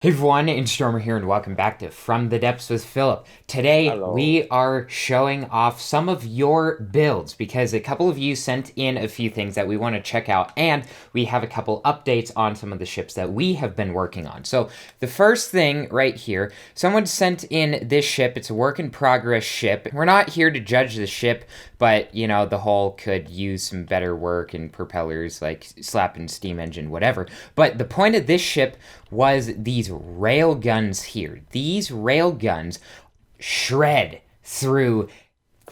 Hey everyone, it's Stormer here and welcome back to From the Depths with Phillip. Today Hello. we are showing off some of your builds because a couple of you sent in a few things that we want to check out and we have a couple updates on some of the ships that we have been working on. So the first thing right here, someone sent in this ship. It's a work in progress ship. We're not here to judge the ship, but the hull could use some better work and propellers like slapping steam engine, whatever. But the point of this ship was these railguns here. These railguns shred through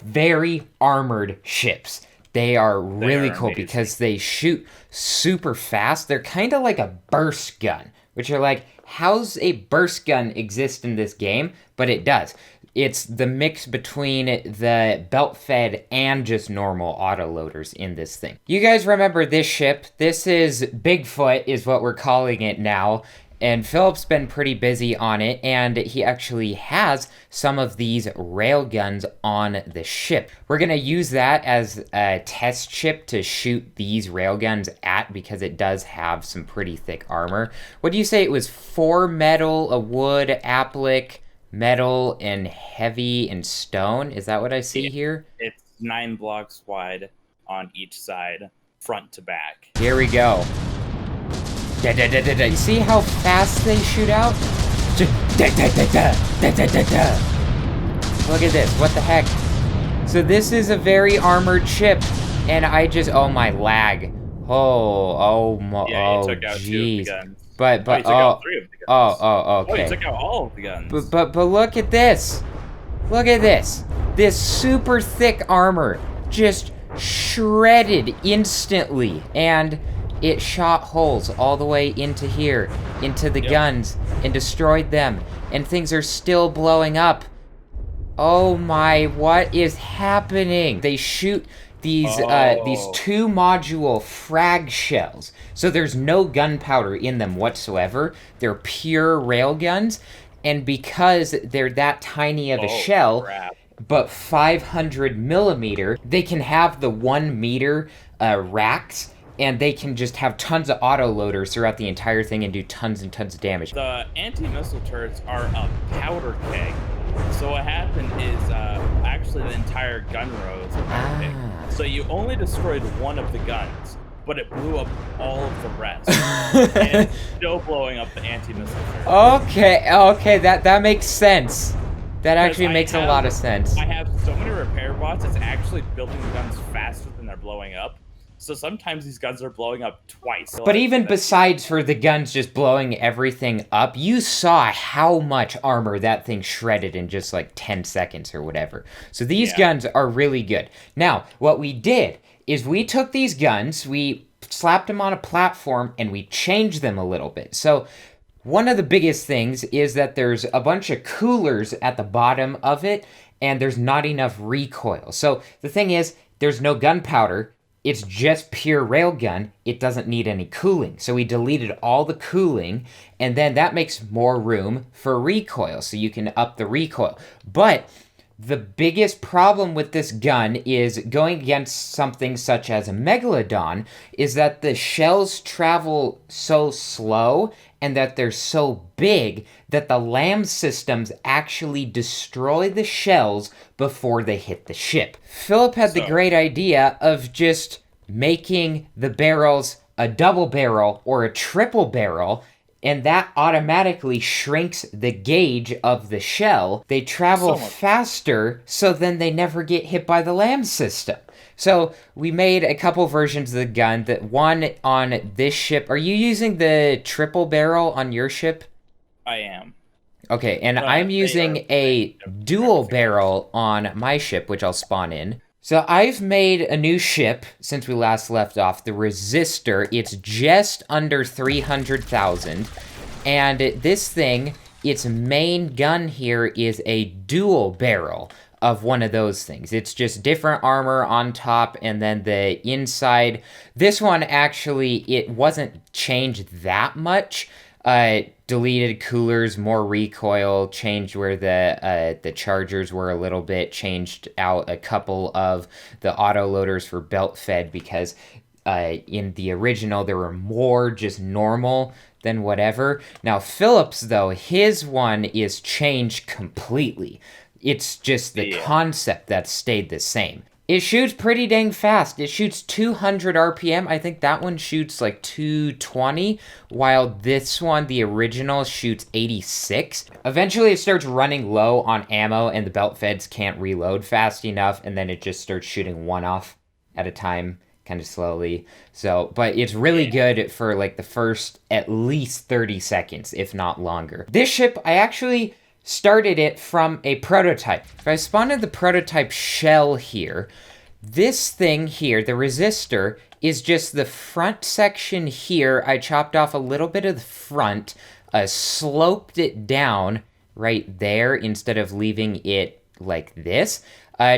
very armored ships. They are They really are cool amazing. because they shoot super fast. They're kind of like a burst gun, which are like, how's a burst gun exist in this game? But it does. It's the mix between the belt fed and just normal autoloaders in this thing. You guys remember this ship? This is Bigfoot, is what we're calling it now. And Philip's been pretty busy on it, and he actually has some of these railguns on the ship. We're going to use that as a test ship to shoot these railguns at because it does have some pretty thick armor. What do you say it was? 4 metal, a wood, applic, metal, and heavy and stone? Is that what I see Yeah. here? It's 9 blocks wide on each side, front to back. Here we go. Da, da, da, da, da. You see how fast they shoot out? Da, da, da, da, da, da, da, da. Look at this. What the heck? So this is a very armored ship, and oh my lag. Yeah, you Oh, took out 2 of the jeez. guns. Oh, you But, took out 3 of the guns. Oh, you okay. took out all of the guns. But look at this. Look at this. This super thick armor just shredded instantly. And it shot holes all the way into here, into the Yep. guns, and destroyed them. And things are still blowing up. Oh my, what is happening? They shoot these Oh, 2 module frag shells. So there's no gunpowder in them whatsoever. They're pure railguns, and because they're that tiny of a oh, shell, crap. but 500 millimeter, they can have the 1 meter racks, and they can just have tons of auto loaders throughout the entire thing and do tons and tons of damage. The anti-missile turrets are a powder keg. So what happened is actually the entire gun row is a powder keg. Ah. So you only destroyed one of the guns, but it blew up all of the rest. And it's still blowing up the anti-missile turret. Okay, that makes sense. That Because actually makes a lot of sense. I have so many repair bots, it's actually building the guns faster than they're blowing up. So sometimes these guns are blowing up twice. But even besides for the guns just blowing everything up, you saw how much armor that thing shredded in just like 10 seconds or whatever. So these Yeah. guns are really good. Now, what we did is we took these guns, we slapped them on a platform, and we changed them a little bit. So one of the biggest things is that there's a bunch of coolers at the bottom of it, and there's not enough recoil. So the thing is, there's no gunpowder. It's just pure railgun. It doesn't need any cooling. So we deleted all the cooling, and then that makes more room for recoil. So you can up the recoil. But the biggest problem with this gun is going against something such as a megalodon is that the shells travel so slow and that they're so big that the lam systems actually destroy the shells before they hit the ship. Philip had the So great idea of just making the barrels a double barrel or a triple barrel, and that automatically shrinks the gauge of the shell. They travel so much. faster, so then they never get hit by the lam system. So we made a couple versions of the gun. That one on this ship. Are you using the triple barrel on your ship? I am. Okay, and I'm But they are using a dual everything else. barrel on my ship, which I'll spawn in. So I've made a new ship since we last left off, the Resistor. It's just under 300,000. And this thing, its main gun here is a dual barrel of one of those things. It's just different armor on top, and then the inside. This one actually, it wasn't changed that much. Deleted coolers, more recoil, changed where the chargers were a little bit, changed out a couple of the auto loaders for belt fed because In the original, there were more just normal than whatever. Now, Phillip's, though, his one is changed completely. It's just the concept that stayed the same. It shoots pretty dang fast. It shoots 200 RPM. I think that one shoots like 220, while this one, the original, shoots 86. Eventually, it starts running low on ammo, and the belt feds can't reload fast enough, and then it just starts shooting one off at a time, kind of slowly. So, but it's really good for like the first at least 30 seconds, if not longer. This ship, I actually started it from a prototype. If I spawned the prototype shell here, this thing here, the resistor, is just the front section here. I chopped off a little bit of the front, sloped it down right there instead of leaving it like this.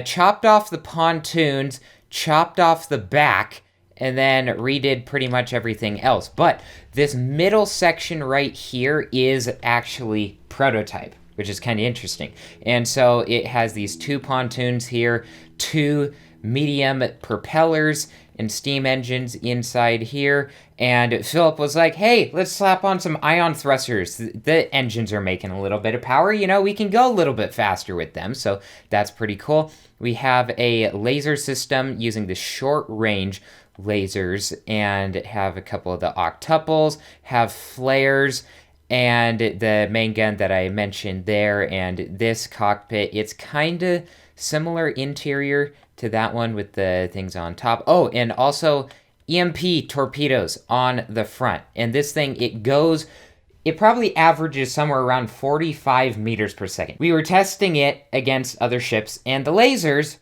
Chopped off the pontoons, chopped off the back, and then redid pretty much everything else. But this middle section right here is actually prototype, which is kind of interesting. And so it has these 2 pontoons here, 2 medium propellers and steam engines inside here. And Phillip was like, hey, let's slap on some ion thrusters. The engines are making a little bit of power. You know, we can go a little bit faster with them. So that's pretty cool. We have a laser system using the short range lasers and have a couple of the octuples, have flares, and the main gun that I mentioned there, and this cockpit, it's kind of similar interior to that one with the things on top. Oh, and also EMP torpedoes on the front. And this thing, it probably averages somewhere around 45 meters per second. We were testing it against other ships, and the lasers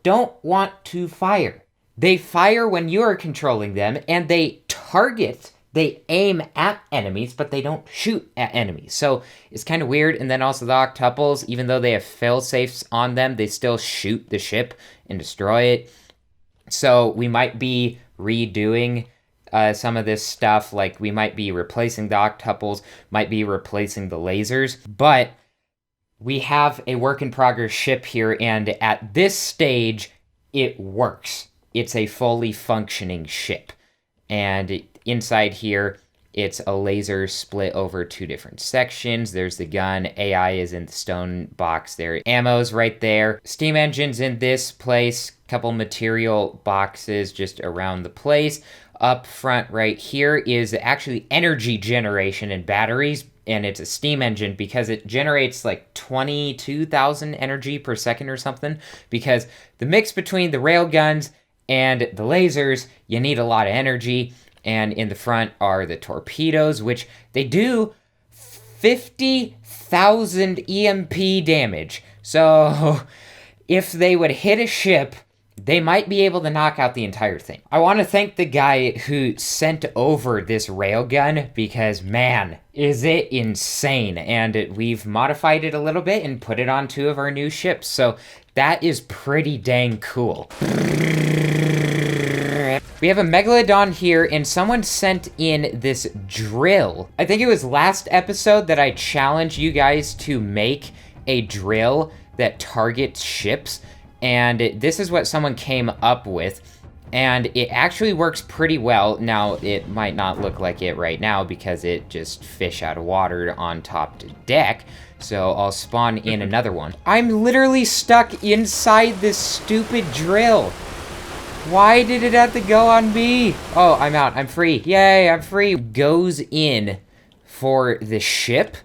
don't want to fire. They fire when you are controlling them, and they aim at enemies, but they don't shoot at enemies. So it's kind of weird. And then also the octuples, even though they have fail-safes on them, they still shoot the ship and destroy it. So we might be redoing some of this stuff. Like we might be replacing the octuples, might be replacing the lasers. But we have a work-in-progress ship here, and at this stage, it works. It's a fully functioning ship. And inside here, it's a laser split over 2 different sections. There's the gun. AI is in the stone box there. Ammo's right there. Steam engines in this place. Couple material boxes just around the place. Up front right here is actually energy generation and batteries. And it's a steam engine because it generates like 22,000 energy per second or something. Because the mix between the railguns and the lasers, you need a lot of energy. And in the front are the torpedoes, which they do 50,000 EMP damage. So if they would hit a ship, they might be able to knock out the entire thing. I want to thank the guy who sent over this railgun because, man, is it insane. And we've modified it a little bit and put it on 2 of our new ships. So that is pretty dang cool. We have a Megalodon here, and someone sent in this drill. I think it was last episode that I challenged you guys to make a drill that targets ships, and this is what someone came up with, and it actually works pretty well. Now, it might not look like it right now because it just fish out of water on top to deck, so I'll spawn in another one. I'm literally stuck inside this stupid drill. Why did it have to go on me? Oh, I'm out. I'm free. Yay, I'm free. Goes in for the ship,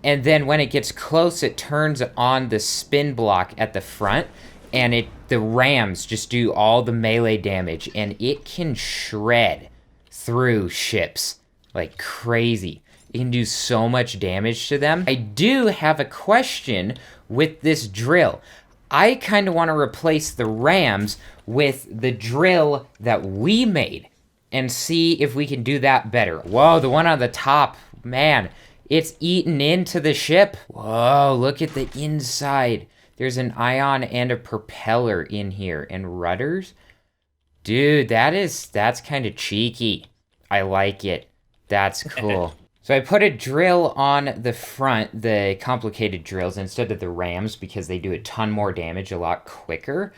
and then when it gets close, it turns on the spin block at the front, and the rams just do all the melee damage, and it can shred through ships like crazy. It can do so much damage to them. I do have a question with this drill. I kind of want to replace the rams with the drill that we made and see if we can do that better. Whoa, the one on the top, man, it's eaten into the ship. Whoa, look at the inside. There's an ion and a propeller in here and rudders. Dude, that's kind of cheeky. I like it. That's cool. So I put a drill on the front, the complicated drills, instead of the rams because they do a ton more damage a lot quicker.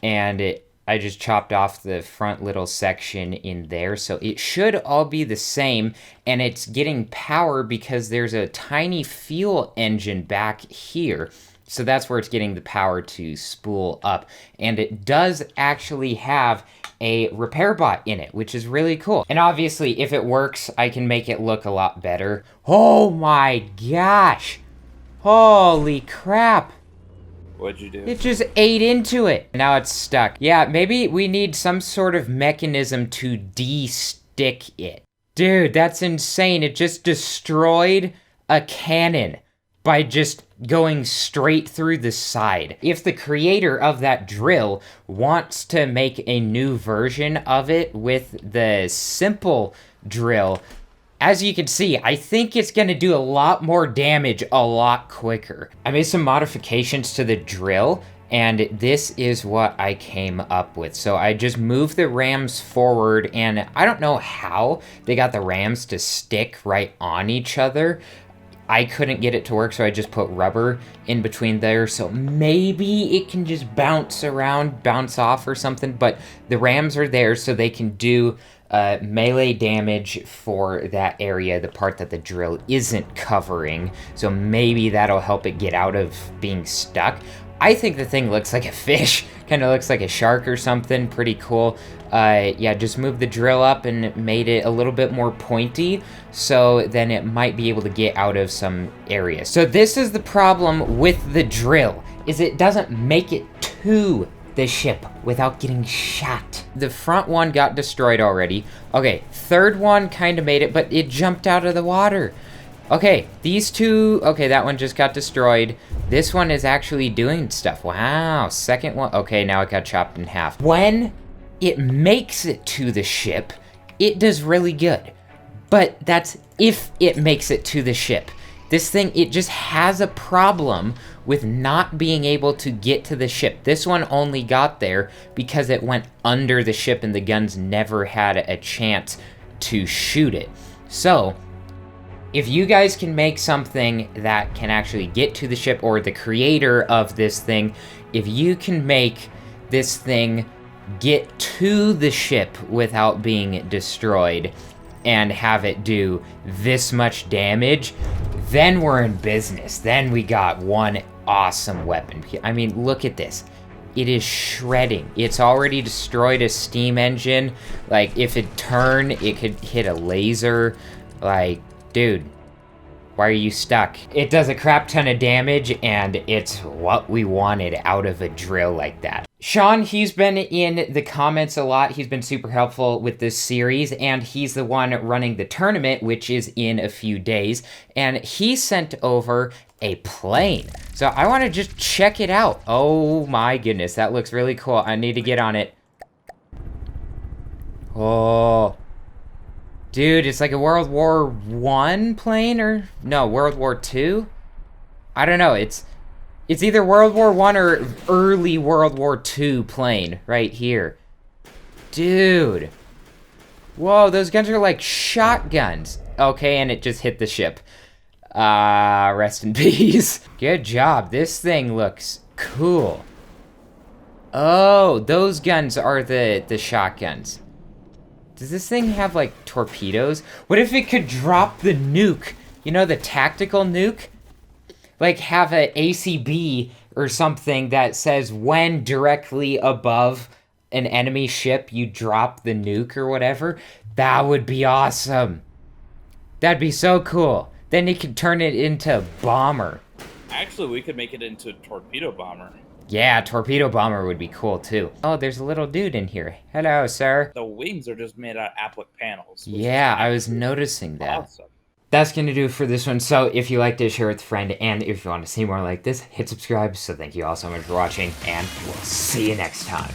And I just chopped off the front little section in there, so it should all be the same, and it's getting power because there's a tiny fuel engine back here. So that's where it's getting the power to spool up. And it does actually have a repair bot in it, which is really cool. And obviously, if it works, I can make it look a lot better. Oh my gosh! Holy crap! What'd you do? It just ate into it. Now it's stuck. Yeah, maybe we need some sort of mechanism to de-stick it. Dude, that's insane. It just destroyed a cannon by just going straight through the side. If the creator of that drill wants to make a new version of it with the simple drill, as you can see, I think it's going to do a lot more damage a lot quicker. I made some modifications to the drill, and this is what I came up with. So I just moved the rams forward, and I don't know how they got the rams to stick right on each other. I couldn't get it to work, so I just put rubber in between there, so maybe it can just bounce around, bounce off or something, but the rams are there so they can do melee damage for that area, the part that the drill isn't covering, so maybe that'll help it get out of being stuck. I think the thing looks like a fish, kind of looks like a shark or something, pretty cool. Yeah, just moved the drill up and made it a little bit more pointy, so then it might be able to get out of some areas. So this is the problem with the drill, is it doesn't make it to the ship without getting shot. The front one got destroyed already. Okay, third one kind of made it, but it jumped out of the water. Okay, these two, okay, that one just got destroyed. This one is actually doing stuff. Wow, second one, okay, now it got chopped in half. When it makes it to the ship, it does really good. But that's if it makes it to the ship. This thing, it just has a problem with not being able to get to the ship. This one only got there because it went under the ship and the guns never had a chance to shoot it. So, if you guys can make something that can actually get to the ship, or the creator of this thing, if you can make this thing get to the ship without being destroyed and have it do this much damage, then we're in business. Then we got one awesome weapon. I mean, look at this. It is shredding. It's already destroyed a steam engine. Like, if it turned, it could hit a laser. Like, dude, why are you stuck? It does a crap ton of damage, and it's what we wanted out of a drill like that. Sean, he's been in the comments a lot. He's been super helpful with this series, and he's the one running the tournament, which is in a few days, and he sent over a plane. So I want to just check it out. Oh my goodness, that looks really cool. I need to get on it. Oh, dude, it's like a World War I plane, or no, World War II? I don't know, it's either World War I or early World War II plane right here. Dude. Whoa, those guns are like shotguns. Okay, and it just hit the ship. Rest in peace. Good job. This thing looks cool. Oh, those guns are the shotguns. Does this thing have like torpedoes? What if it could drop the nuke? You know, the tactical nuke? Like have an ACB or something that says when directly above an enemy ship you drop the nuke or whatever. That would be awesome. That'd be so cool. Then you could turn it into a bomber. Actually, we could make it into a torpedo bomber. Yeah, torpedo bomber would be cool too. Oh, there's a little dude in here. Hello, sir. The wings are just made out of applique panels. Yeah, I was noticing that. Awesome. That's going to do it for this one. So if you liked it, share with a friend. And if you want to see more like this, hit subscribe. So thank you all so much for watching. And we'll see you next time.